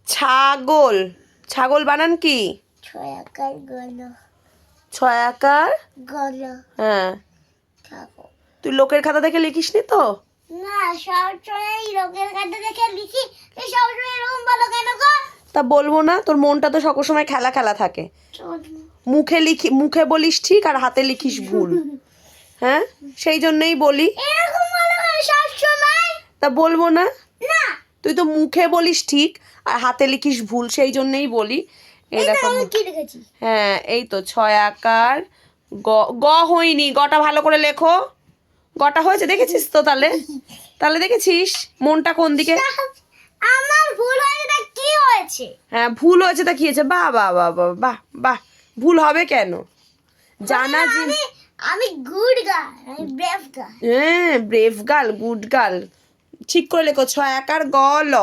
ছাগল, ছাগল বানান কি? ছয়াকার গল। ছয়াকার গল। হ্যাঁ। থাকো। তুই লোকের খাতা দেখে লিখিস নি তো? না, সবসময় লোকের কাছে দেখে লিখি। তুই সবসময় এরকম বলো কেন গো? তা বলবো না? তোর মনটা তো সকল সময় খেলা খেলা থাকে। মুখে লিখি, মুখে বলিস ঠিক আর হাতে লিখিস ভুল। হ্যাঁ, সেই জন্যই বলি। এরকম বলো কেন সবসময়? তা বলবো না? না। তুই তো মুখে বলিস ঠিক আর হাতে লিখিস ভুল, সেই জন্যই বলি। এই এই তো দেখো। আমি কি লিখেছি? হ্যাঁ, এই তো ছয়াকার গ। গ হয়নি, গটা ভালো করে লেখো। গটা হয়েছে দেখেছিস তো? তাহলে তাহলে দেখেছিস মনটা কোন দিকে? আমার ভুল হয়েছে, তা কি হয়েছে? হ্যাঁ, ভুল হয়েছে তা কি হয়েছে? বাহ বাহ বাহ বাহ বাহ বাহ। ভুল হবে কেন? জানা আমি আমি গুড গার্ল, আমি ব্রেভ গার্ল। হ্যাঁ, ব্রেভ গার্ল, গুড গার্ল। ঠিক করে লেখো, ছয়াকার গ ল।